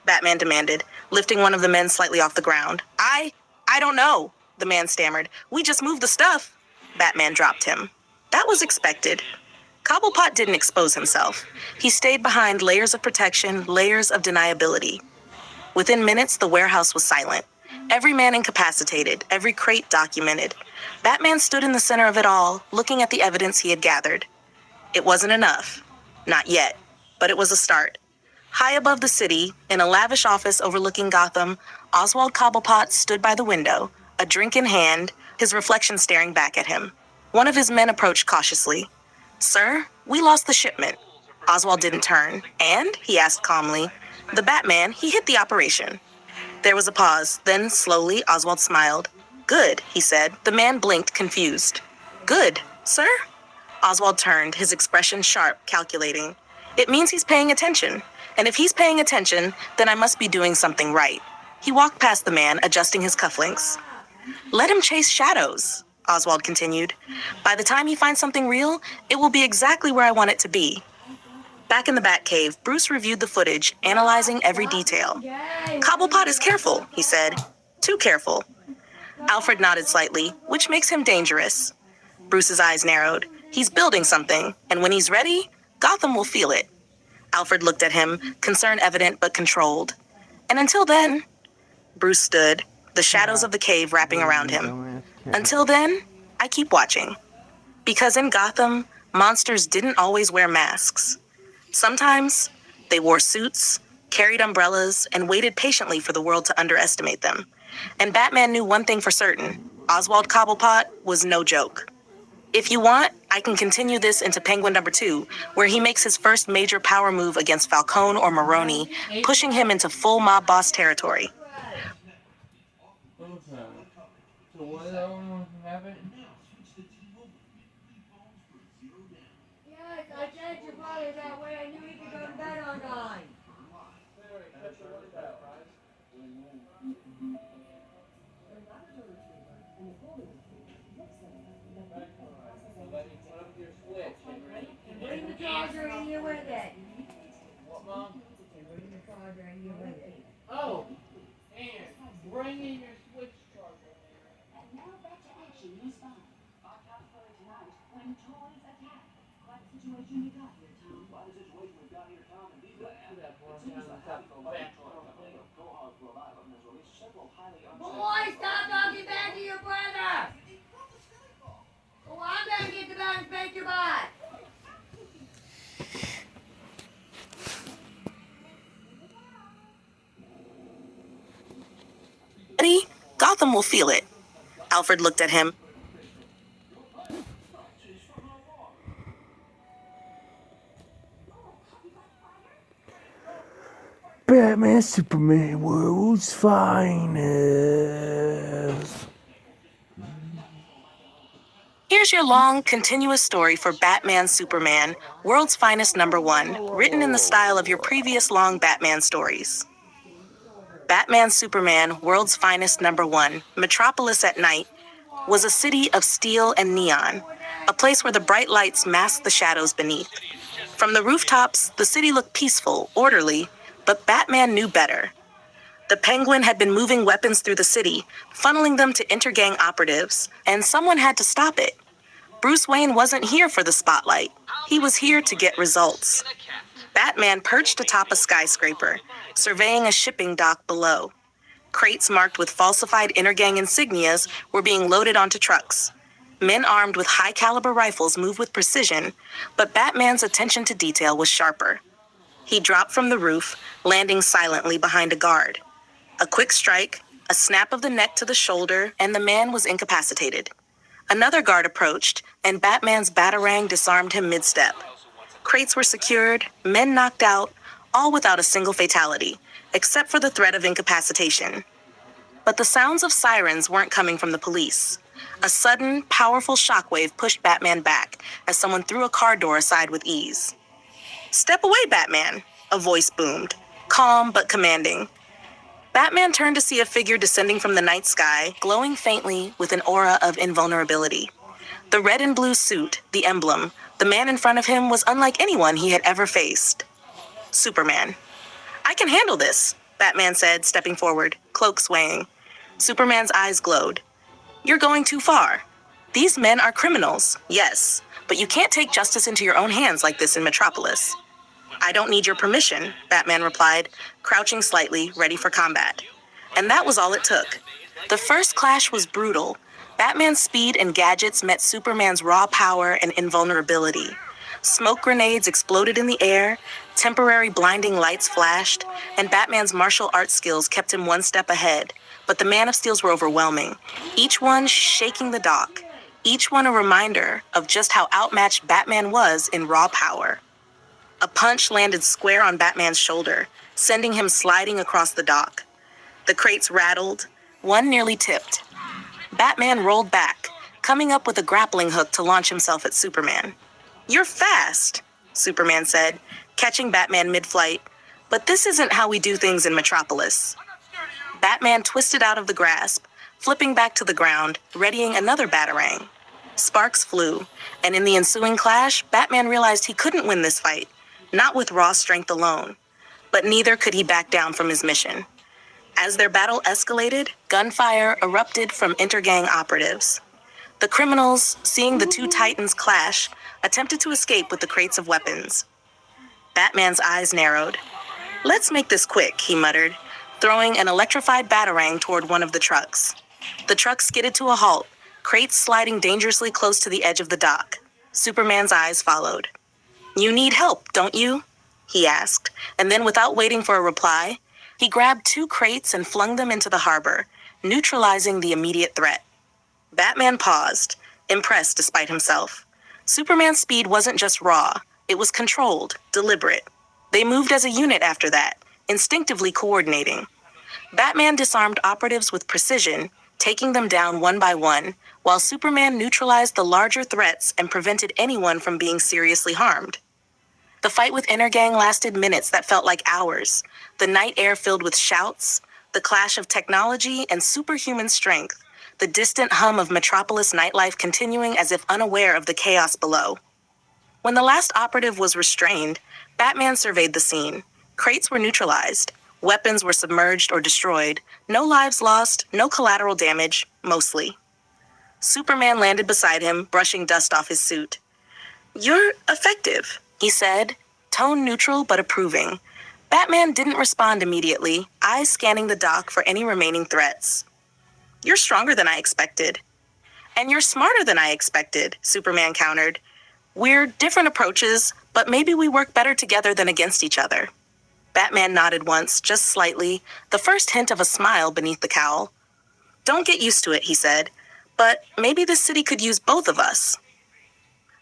Batman demanded, lifting one of the men slightly off the ground. I don't know," the man stammered. "We just moved the stuff." Batman dropped him. That was expected. Cobblepot didn't expose himself. He stayed behind layers of protection, layers of deniability. Within minutes, the warehouse was silent. Every man incapacitated, every crate documented. Batman stood in the center of it all, looking at the evidence he had gathered. It wasn't enough. Not yet. But it was a start. High above the city, in a lavish office overlooking Gotham, Oswald Cobblepot stood by the window, a drink in hand, his reflection staring back at him. One of his men approached cautiously. "Sir, we lost the shipment." Oswald didn't turn. "And?" he asked calmly. "The Batman, he hit the operation." There was a pause. Then, slowly, Oswald smiled. "Good," he said. The man blinked, confused. "Good, sir?" Oswald turned, his expression sharp, calculating. "It means he's paying attention. And if he's paying attention, then I must be doing something right." He walked past the man, adjusting his cufflinks. "Let him chase shadows," Oswald continued. "By the time he finds something real, it will be exactly where I want it to be." Back in the Batcave, Bruce reviewed the footage, analyzing every detail. "Cobblepot is careful," he said. "Too careful." Alfred nodded slightly, which makes him dangerous. Bruce's eyes narrowed. He's building something, and when he's ready, Gotham will feel it. Alfred looked at him, concern evident but controlled. "And until then," Bruce stood, the shadows of the cave wrapping around him. "Until then, I keep watching." Because in Gotham, monsters didn't always wear masks. Sometimes they wore suits, carried umbrellas, and waited patiently for the world to underestimate them. And Batman knew one thing for certain: Oswald Cobblepot was no joke. If you want, I can continue this into Penguin #2, where he makes his first major power move against Falcone or Maroni, pushing him into full mob boss territory. Yes, I sent your father that way. I knew he could go to bed on time. Bring the charger in here with it. What, Mom? Bring the charger in here with it. Oh, and bring in your switch charger. And now back to action news 5. Our top story tonight: when toys attack. Quite the situation we got here, Tom. Quite the situation we've got here, Tom, indeed. That boy It seems down the the top Hackle back. Laboratory of Quahog Rhode Island has released several highly Boy, stop talking back to your brother! Oh, I'm gonna get the bell and spank your butt! Ready? Gotham will feel it. Alfred looked at him. Batman, Superman, world's finest. Here's your long, continuous story for Batman Superman, World's Finest #1, written in the style of your previous long Batman stories. Batman Superman, World's Finest #1, Metropolis at Night, was a city of steel and neon, a place where the bright lights masked the shadows beneath. From the rooftops, the city looked peaceful, orderly, but Batman knew better. The Penguin had been moving weapons through the city, funneling them to intergang operatives, and someone had to stop it. Bruce Wayne wasn't here for the spotlight. He was here to get results. Batman perched atop a skyscraper, surveying a shipping dock below. Crates marked with falsified intergang insignias were being loaded onto trucks. Men armed with high-caliber rifles moved with precision, but Batman's attention to detail was sharper. He dropped from the roof, landing silently behind a guard. A quick strike, a snap of the neck to the shoulder, and the man was incapacitated. Another guard approached, and Batman's batarang disarmed him mid-step. Crates were secured, men knocked out, all without a single fatality, except for the threat of incapacitation. But the sounds of sirens weren't coming from the police. A sudden, powerful shockwave pushed Batman back as someone threw a car door aside with ease. "Step away, Batman," a voice boomed, calm but commanding. Batman turned to see a figure descending from the night sky, glowing faintly with an aura of invulnerability. The red and blue suit, the emblem, the man in front of him was unlike anyone he had ever faced. Superman. "I can handle this," Batman said, stepping forward, cloak swaying. Superman's eyes glowed. "You're going too far. These men are criminals, yes, but you can't take justice into your own hands like this in Metropolis." "I don't need your permission," Batman replied, crouching slightly, ready for combat. And that was all it took. The first clash was brutal. Batman's speed and gadgets met Superman's raw power and invulnerability. Smoke grenades exploded in the air, temporary blinding lights flashed, and Batman's martial arts skills kept him one step ahead. But the Man of Steels were overwhelming, each one shaking the dock, each one a reminder of just how outmatched Batman was in raw power. A punch landed square on Batman's shoulder, sending him sliding across the dock. The crates rattled, one nearly tipped. Batman rolled back, coming up with a grappling hook to launch himself at Superman. "You're fast," Superman said, catching Batman mid-flight. "But this isn't how we do things in Metropolis." Batman twisted out of the grasp, flipping back to the ground, readying another batarang. Sparks flew, and in the ensuing clash, Batman realized he couldn't win this fight, not with raw strength alone. But neither could he back down from his mission. As their battle escalated, gunfire erupted from intergang operatives. The criminals, seeing the two titans clash, attempted to escape with the crates of weapons. Batman's eyes narrowed. "Let's make this quick," he muttered, throwing an electrified batarang toward one of the trucks. The truck skidded to a halt, crates sliding dangerously close to the edge of the dock. Superman's eyes followed. "You need help, don't you?" he asked, and then without waiting for a reply, he grabbed two crates and flung them into the harbor, neutralizing the immediate threat. Batman paused, impressed despite himself. Superman's speed wasn't just raw, it was controlled, deliberate. They moved as a unit after that, instinctively coordinating. Batman disarmed operatives with precision, taking them down one by one, while Superman neutralized the larger threats and prevented anyone from being seriously harmed. The fight with Intergang lasted minutes that felt like hours, the night air filled with shouts, the clash of technology and superhuman strength, the distant hum of Metropolis nightlife continuing as if unaware of the chaos below. When the last operative was restrained, Batman surveyed the scene. Crates were neutralized, weapons were submerged or destroyed, no lives lost, no collateral damage, mostly. Superman landed beside him, brushing dust off his suit. "You're effective," he said, tone neutral but approving. Batman didn't respond immediately, eyes scanning the dock for any remaining threats. "You're stronger than I expected." "And you're smarter than I expected," Superman countered. "We're different approaches, but maybe we work better together than against each other." Batman nodded once, just slightly, the first hint of a smile beneath the cowl. "Don't get used to it," he said, "but maybe this city could use both of us."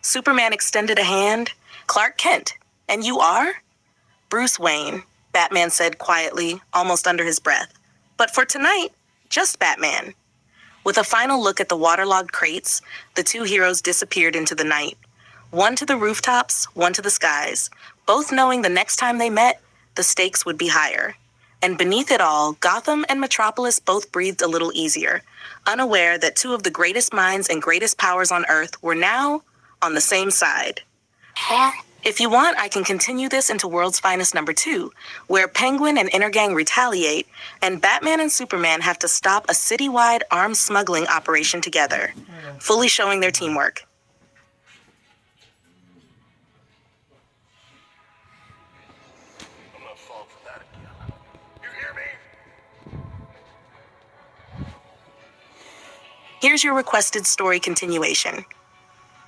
Superman extended a hand. "Clark Kent. And you are?" "Bruce Wayne," Batman said quietly, almost under his breath. "But for tonight, just Batman." With a final look at the waterlogged crates, the two heroes disappeared into the night. One to the rooftops, one to the skies, both knowing the next time they met, the stakes would be higher. And beneath it all, Gotham and Metropolis both breathed a little easier, unaware that two of the greatest minds and greatest powers on Earth were now on the same side. If you want, I can continue this into World's Finest #2, where Penguin and Intergang retaliate, and Batman and Superman have to stop a citywide arms smuggling operation together, fully showing their teamwork. I'm not falling for that again. You hear me? Here's your requested story continuation.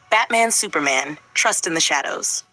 Batman Superman, Trust in the Shadows.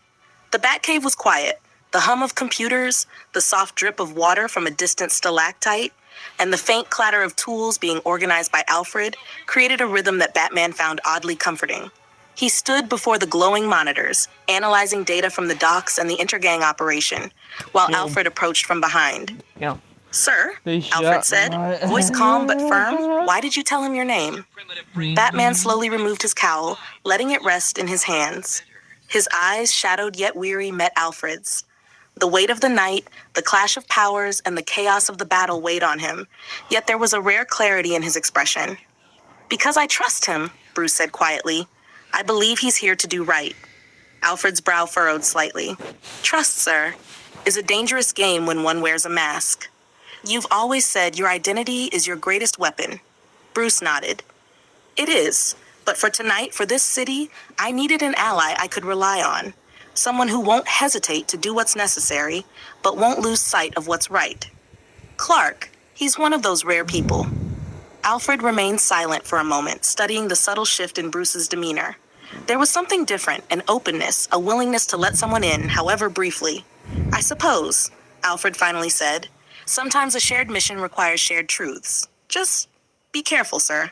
The Batcave was quiet. The hum of computers, the soft drip of water from a distant stalactite, and the faint clatter of tools being organized by Alfred created a rhythm that Batman found oddly comforting. He stood before the glowing monitors, analyzing data from the docks and the Intergang operation, while Alfred approached from behind. Yeah. "Sir," They Alfred shot said, my- voice calm but firm, "why did you tell him your name?" Batman slowly removed his cowl, letting it rest in his hands. His eyes, shadowed yet weary, met Alfred's. The weight of the night, the clash of powers, and the chaos of the battle weighed on him, yet there was a rare clarity in his expression. "Because I trust him," Bruce said quietly. "I believe he's here to do right." Alfred's brow furrowed slightly. "Trust, sir, is a dangerous game when one wears a mask. You've always said your identity is your greatest weapon." Bruce nodded. "It is, but for tonight, for this city, I needed an ally I could rely on. Someone who won't hesitate to do what's necessary, but won't lose sight of what's right. Clark, he's one of those rare people." Alfred remained silent for a moment, studying the subtle shift in Bruce's demeanor. There was something different, an openness, a willingness to let someone in, however briefly. "I suppose," Alfred finally said, "sometimes a shared mission requires shared truths. Just be careful, sir."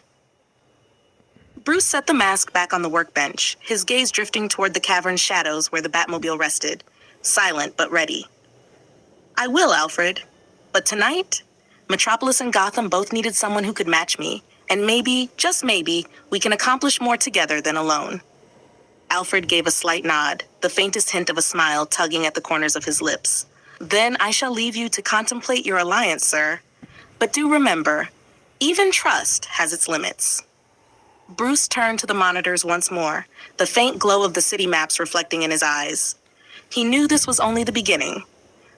Bruce set the mask back on the workbench, his gaze drifting toward the cavern's shadows where the Batmobile rested, silent but ready. "I will, Alfred. But tonight, Metropolis and Gotham both needed someone who could match me, and maybe, just maybe, we can accomplish more together than alone." Alfred gave a slight nod, the faintest hint of a smile tugging at the corners of his lips. "Then I shall leave you to contemplate your alliance, sir. But do remember, even trust has its limits." Bruce turned to the monitors once more, the faint glow of the city maps reflecting in his eyes. He knew this was only the beginning.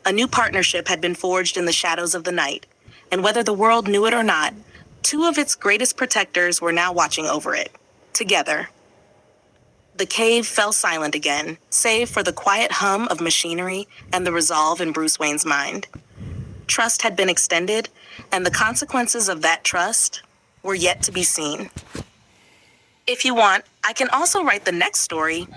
A new partnership had been forged in the shadows of the night, and whether the world knew it or not, two of its greatest protectors were now watching over it, together. The cave fell silent again, save for the quiet hum of machinery and the resolve in Bruce Wayne's mind. Trust had been extended, and the consequences of that trust were yet to be seen. If you want, I can also write the next story